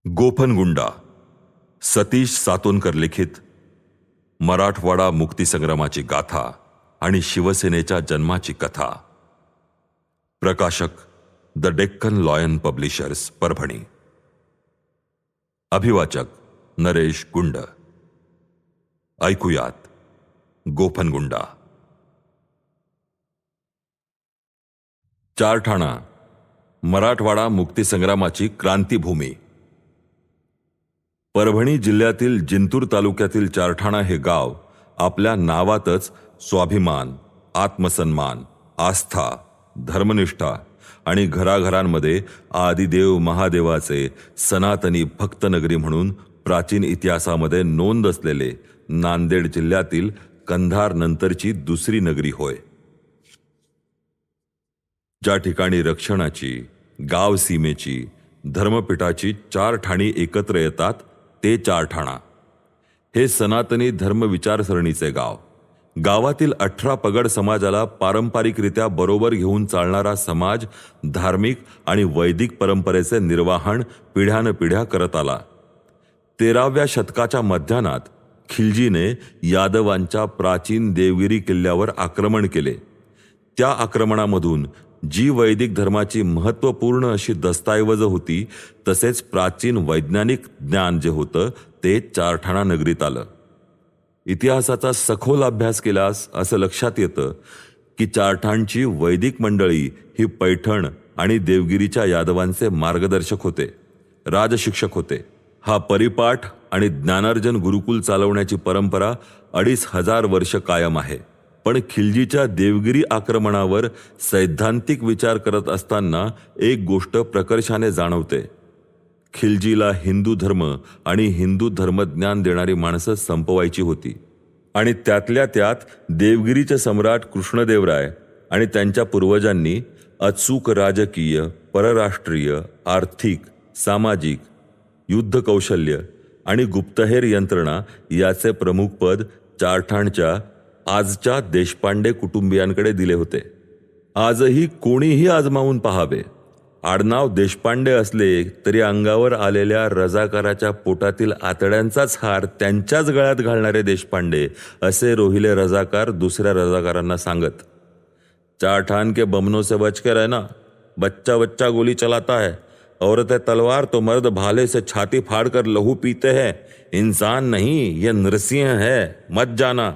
गोफनगुंडा सतीश सातोनकर लिखित मराठवाडा मुक्तीसंग्रामाची गाथा आणि शिवसेनेच्या जन्माची कथा. प्रकाशक the Deccan Lion Publishers, Parbhani. अभिवाचक नरेश गुंड. ऐकूयात गोफनगुंडा. चारठाणा मराठवाडा मुक्तीसंग्रामाची क्रांतीभूमी. परभणी जिल्ह्यातील जिंतूर तालुक्यातील चारठाणा हे गाव आपल्या नावातच स्वाभिमान, आत्मसन्मान, आस्था, धर्मनिष्ठा आणि घराघरांमध्ये आदिदेव महादेवाचे सनातनी भक्तनगरी म्हणून प्राचीन इतिहासामध्ये नोंद असलेले नांदेड जिल्ह्यातील कंधार नंतरची दुसरी नगरी होय. ज्या ठिकाणी रक्षणाची, गाव सीमेची, धर्मपीठाची चार ठाणी एकत्र येतात ते चारठाणा. हे सनातनी धर्म विचारसरणीचे गाव. गावातील 18 पगड समाजाला पारंपरिकरित्या बरोबर घेऊन चालणारा समाज धार्मिक आणि वैदिक परंपरेचे निर्वाहन पिढ्यानपिढ्या करत आला. 13व्या शतकाच्या मध्यानात खिलजीने यादवांच्या प्राचीन देवगिरी किल्ल्यावर आक्रमण केले. त्या आक्रमणामधून जी वैदिक धर्माची महत्त्वपूर्ण अशी दस्तऐवज होती, तसेच प्राचीन वैज्ञानिक ज्ञान जे होतं ते चारठाणा नगरीत आलं. इतिहासाचा सखोल अभ्यास केल्यास असं लक्षात येतं की चारठाणची वैदिक मंडळी ही पैठण आणि देवगिरीच्या यादवांचे मार्गदर्शक होते, राजशिक्षक होते. हा परिपाठ आणि ज्ञानार्जन गुरुकुल चालवण्याची परंपरा 2500 वर्ष कायम आहे. पण खिलजीच्या देवगिरी आक्रमणावर सैद्धांतिक विचार करत असताना एक गोष्ट प्रकर्षाने जाणवते. खिलजीला हिंदू धर्म आणि हिंदू धर्मज्ञान देणारी माणसं संपवायची होती. आणि त्यातल्या त्यात देवगिरीचे सम्राट कृष्णदेवराय आणि त्यांच्या पूर्वजांनी अचूक राजकीय, परराष्ट्रीय, आर्थिक, सामाजिक, युद्ध कौशल्य आणि गुप्तहेर यंत्रणा याचे प्रमुख पद चारठाणच्या आजच्या देशपांडे कुटुंबियांकडे दिले होते. आजही कोणीही आजमावून पहावे. आडनाव देशपांडे असले तरी अंगावर आलेल्या रजाकाराच्या पोटातील आतड्यांचाच हार त्यांच्याच गळ्यात घालणारे देशपांडे असे रोहिले रजाकार दुसऱ्या रजाकारांना सांगत. चारठाण के बमनों से बचकर रहना, बच्चा बच्चा गोली चलाता है, औरत है तलवार तो मर्द भाले से छाती फाड़कर लहू पीते हैं, इंसान नहीं ये नरसिंह है, मत जाना.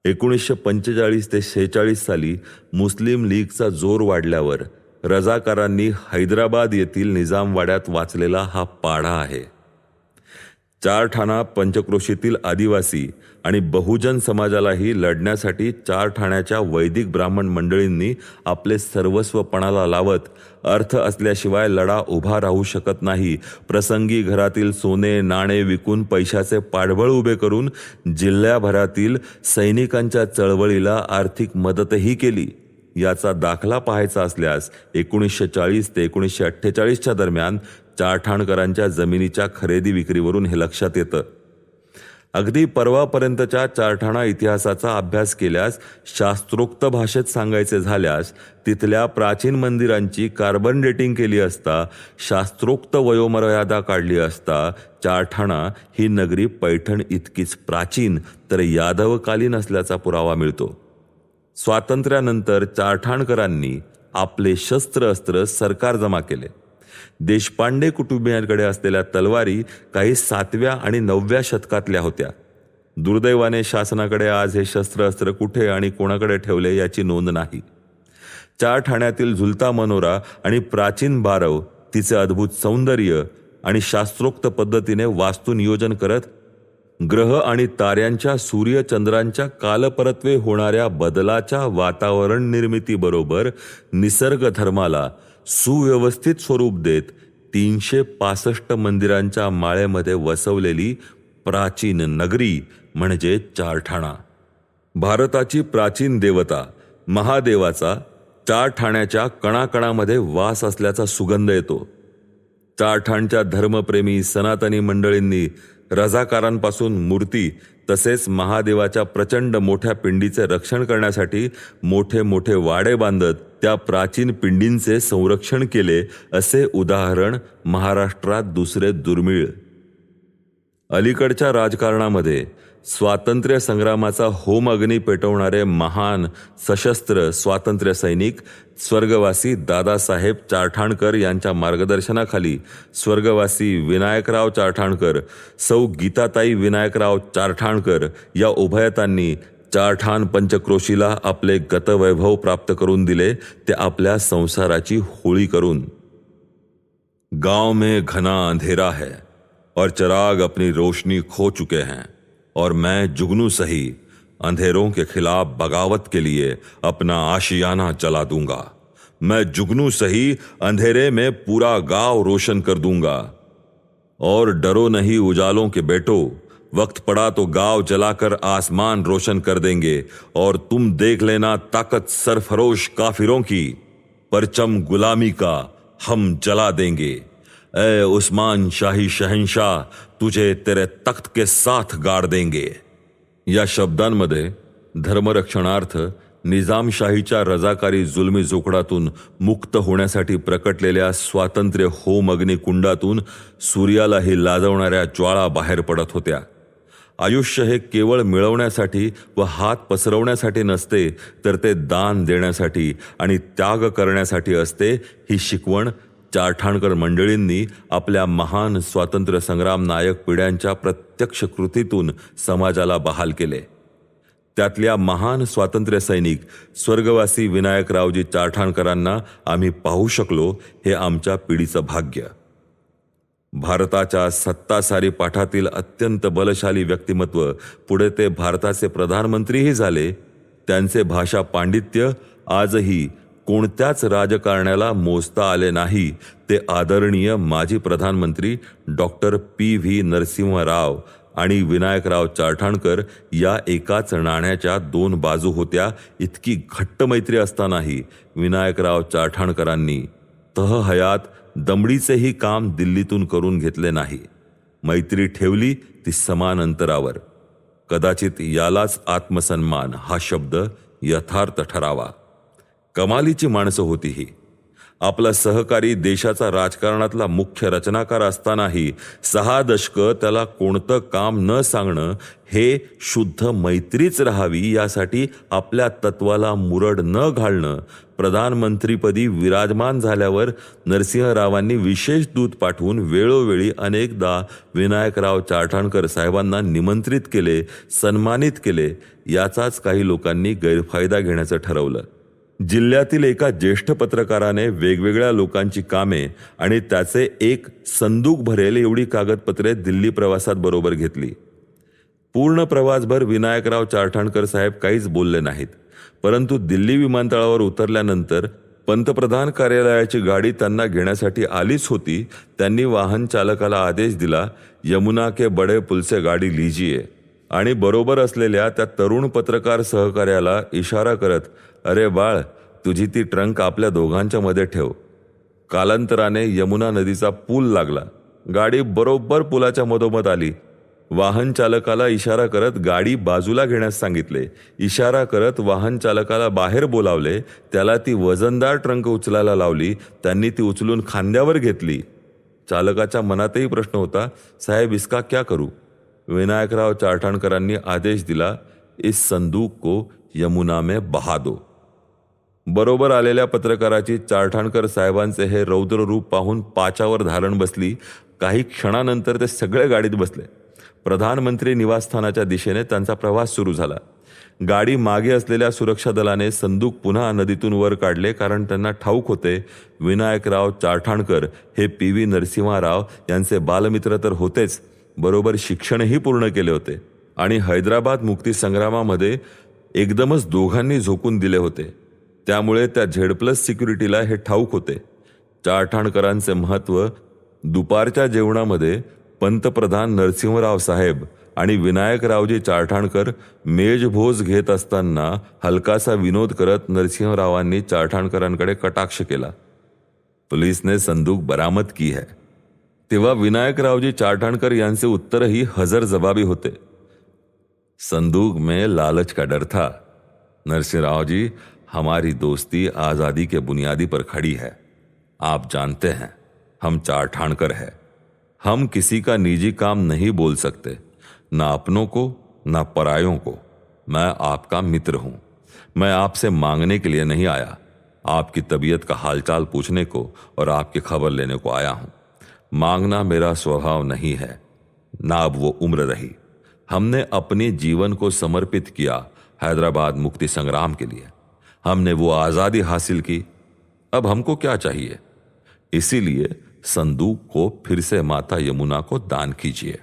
1945 ते 46 साली मुस्लिम लीगचा जोर वाढल्यावर रजाकारांनी हैदराबाद येथील निजामवाड्यात वाचलेला हा पाढा आहे. चारठाणा पंचक्रोशीतील आदिवासी आणि बहुजन समाजालाही लढण्यासाठी चारठाण्याच्या वैदिक ब्राह्मण मंडळींनी आपले सर्वस्व पणाला लावत अर्थ असल्याशिवाय लढा उभा राहू शकत नाही. प्रसंगी घरातील सोने नाणे विकून पैशाचे पाठबळ उभे करून जिल्ह्याभरातील सैनिकांच्या चळवळीला आर्थिक मदतही केली. याचा दाखला पाहायचा असल्यास 1940 ते 1948च्या दरम्यान चारठाणकरांच्या जमिनीच्या खरेदी विक्रीवरून हे लक्षात येतं. अगदी परवापर्यंतच्या चारठाणा इतिहासाचा अभ्यास केल्यास, शास्त्रोक्त भाषेत सांगायचे झाल्यास, तिथल्या प्राचीन मंदिरांची कार्बन डेटिंग केली असता, शास्त्रोक्त वयोमर्यादा काढली असता, चारठाणा ही नगरी पैठण इतकीच प्राचीन तर यादवकालीन असल्याचा पुरावा मिळतो. स्वातंत्र्यानंतर चारठाणकरांनी आपले शस्त्र अस्त्र सरकार जमा केले. देशपांडे कुटुंबियांकडे असलेल्या तलवारी काही 7व्या आणि 9व्या शतकातल्या होत्या. दुर्दैवाने शासनाकडे आज हे शस्त्र अस्त्र कुठे आणि कोणाकडे ठेवले याची नोंद नाही. चारठाण्यातील झुलता मनोरा आणि प्राचीन बारव तिचे अद्भुत सौंदर्य आणि शास्त्रोक्त पद्धतीने वास्तू नियोजन करत ग्रह आणि ताऱ्यांच्या, सूर्यचंद्रांच्या कालपरत्वे होणाऱ्या बदलाच्या वातावरण निर्मितीबरोबर निसर्ग धर्माला सुव्यवस्थित स्वरूप देत 365 मंदिरांच्या माळेमध्ये वसवलेली प्राचीन नगरी म्हणजे चारठाणा. भारताची प्राचीन देवता महादेवाचा चारठाण्याच्या कणाकणामध्ये वास असल्याचा सुगंध येतो. चारठाणच्या धर्मप्रेमी सनातनी मंडळींनी रझाकारांपासून मूर्ती तसेच महादेवाच्या प्रचंड मोठ्या पिंडीचे रक्षण करण्यासाठी मोठे मोठे वाडे बांधत त्या प्राचीन पिंडींचे संरक्षण केले, असे उदाहरण महाराष्ट्रात दुसरे दुर्मिळ. अलीकडच्या राजकारणामध्ये स्वातंत्र्य संग्रामाचा होमअग्नी पेटवणारे महान सशस्त्र स्वातंत्र्य सैनिक स्वर्गवासी दादासाहेब चारठाणकर यांच्या मार्गदर्शनाखाली स्वर्गवासी विनायकराव चारठाणकर, सौ गीताताई विनायकराव चारठाणकर या उभयतांनी चारठाण पंचक्रोशीला आपले गतवैभव प्राप्त करून दिले, ते आपल्या संसाराची होळी करून. गांव में घना अंधेरा है और चिराग अपनी रोशनी खो चुके हैं और मैं जुगनू सही अंधेरों के खिलाफ बगावत के लिए अपना आशियाना चला दूंगा. मैं जुगनू सही अंधेरे में पूरा गांव रोशन कर दूंगा. और डरो नहीं उजालों के बेटो, वक्त पड़ा तो गांव जलाकर आसमान रोशन कर देंगे और तुम देख लेना ताकत सरफरोश काफिरों की, परचम गुलामी का हम जला देंगे. ए उस्मान शाही शहंशाह, तुझे तेरे तख्त के साथ गाड़ देंगे. या शब्दांमध्ये धर्मरक्षणार्थ निजामशाहीच्या रजाकारी जुलमी जोखडातून मुक्त होण्यासाठी प्रकटलेल्या स्वातंत्र्य होमअग्नी कुंडातून सूर्यालाही लाजवणाऱ्या ज्वाळा बाहेर पडत होत्या. आयुष्य हे केवळ मिळवण्यासाठी व हात पसरवण्यासाठी नसते, तर ते दान देण्यासाठी आणि त्याग करण्यासाठी असते. ही शिकवण चारठाणकर मंडळींनी आपल्या महान स्वातंत्र्य संग्राम नायक पिढ्यांच्या प्रत्यक्ष कृतीतून समाजाला बहाल केले. त्यातल्या महान स्वातंत्र्य सैनिक स्वर्गवासी विनायकरावजी चारठाणकरांना आम्ही पाहू शकलो, हे आमच्या पिढीचं भाग्य. भारताच्या सत्तासारी पाठातील अत्यंत बलशाली व्यक्तिमत्व, पुढे ते भारताचे प्रधानमंत्रीही झाले. त्यांचे भाषा पांडित्य आजही कोणत्याच राजकारण्याला मोजता आले नाही. ते आदरणीय माजी प्रधानमंत्री डॉक्टर पी.व्ही. नरसिंह राव आणि विनायकराव चारठाणकर या एकाच नाण्याच्या दोन बाजू होत्या. इतकी घट्ट मैत्री असतानाही विनायकराव चारठाणकरांनी तहहयात दमडीचेही काम दिल्लीतून करून घेतले नाही. मैत्री ठेवली ती समान अंतरावर. कदाचित यालाच आत्मसन्मान हा शब्द यथार्थ ठरावा. कमालीची माणसं होती ही. आपला सहकारी देशाचा राजकारणातला मुख्य रचनाकार असतानाही 6 दशकं त्याला कोणतं काम न सांगणं, हे शुद्ध मैत्रीच राहावी यासाठी आपल्या तत्वाला मुरड न घालणं. प्रधानमंत्रीपदी विराजमान झाल्यावर नरसिंहरावांनी विशेष दूत पाठवून वेळोवेळी अनेकदा विनायकराव चारठाणकर साहेबांना निमंत्रित केले, सन्मानित केले. याचाच काही लोकांनी गैरफायदा घेण्याचं ठरवलं. जिल्ह्यातील एका ज्येष्ठ पत्रकाराने वेगवेगळ्या लोकांची कामे आणि त्याचे एक संदूक भरेल एवढी कागदपत्रे दिल्ली प्रवासात बरोबर घेतली. पूर्ण प्रवासभर विनायकराव चारठाणकर साहेब काहीच बोलले नाहीत. परंतु दिल्ली विमानतळावर उतरल्यानंतर पंतप्रधान कार्यालयाची गाडी त्यांना घेण्यासाठी आलीच होती. त्यांनी वाहन चालकाला आदेश दिला, यमुना के बडे पुल से गाडी लीजिए. आणि बरोबर असलेल्या त्या तरुण पत्रकार सहकार्याला इशारा करत, अरे बाळ, तुझी ती ट्रंक आपल्या दोघांच्या मध्ये ठेव. कालांतराने यमुना नदीचा पूल लागला. गाडी बरोबर पुलाच्या मधोमध आली. वाहन चालकाला इशारा करत गाडी बाजूला घेण्यास सांगितले. इशारा करत वाहन चालकाला बाहेर बोलावले. त्याला ती वजनदार ट्रंक उचलायला लावली. त्यांनी ती उचलून खांद्यावर घेतली. चालकाच्या मनातही प्रश्न होता, साहेब इसका क्या करू. विनायकराव चारठाणकरांनी आदेश दिला, इस संदूक को यमुना में बहा दो. बरोबर आलेल्या पत्रकाराची चारठाणकर साहेबांचे हे रौद्र रूप पाहून पाचावर धारण बसली. काही क्षणानंतर ते सगळे गाडीत बसले. प्रधानमंत्री निवासस्थानाच्या दिशेने त्यांचा प्रवास सुरू झाला. गाडी मागे असलेल्या सुरक्षा दलाने संदूक पुन्हा नदीतून वर काढले, कारण त्यांना ठाऊक होते विनायकराव चारठाणकर हे पी.व्ही. नरसिंहराव यांचे बालमित्र तर होतेच, बरोबर शिक्षणही पूर्ण केले होते आणि हैदराबाद मुक्तीसंग्रामामध्ये एकदमच दोघांनी झोकून दिले होते. त्यामुळे त्या झेड+ सिक्युरिटीला हे ठाऊक होते. चारठाणकरांचे महत्त्व दुपारच्या जेवणामध्ये पंतप्रधान नरसिंहराव साहेब आणि विनायकरावजी चारठाणकर मेजभोज घेत असताना हलकासा विनोद करत नरसिंहरावांनी चारठाणकरांकडे कटाक्ष केला. पुलिस ने संदूक बरामद की है. तेव्हा विनायकरावजी चारठाणकर यांचे उत्तरही हजरजबाबी होते। संदूक में लालच का डर था। नरसिंहराव जी, हमारी दोस्ती आजादी के बुनियादी पर खड़ी है। आप जानते हैं हम चारठाणकर हैं। हम किसी का निजी काम नहीं बोल सकते, ना अपनों को ना परायों को। मैं आपका मित्र हूं। मैं आपसे मांगने के लिए नहीं आया, आपकी तबीयत का हालचाल पूछने को और आपकी खबर लेने को आया हूं। मांगना मेरा स्वभाव नहीं है, ना अब वो उम्र रही। हमने अपने जीवन को समर्पित किया हैदराबाद मुक्ति संग्राम के लिए। हमने वो आजादी हासिल की, अब हमको क्या चाहिए? इसीलिए संदूक को फिर से माता यमुना को दान कीजिए।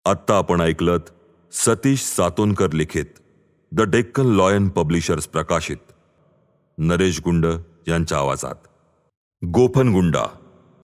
आत्ता आपण ऐकलत सतीश सातोनकर लिखित द डेक्कन लॉयन पब्लिशर्स प्रकाशित नरेश गुंड यांच्या आवाजात गोफन गुंडा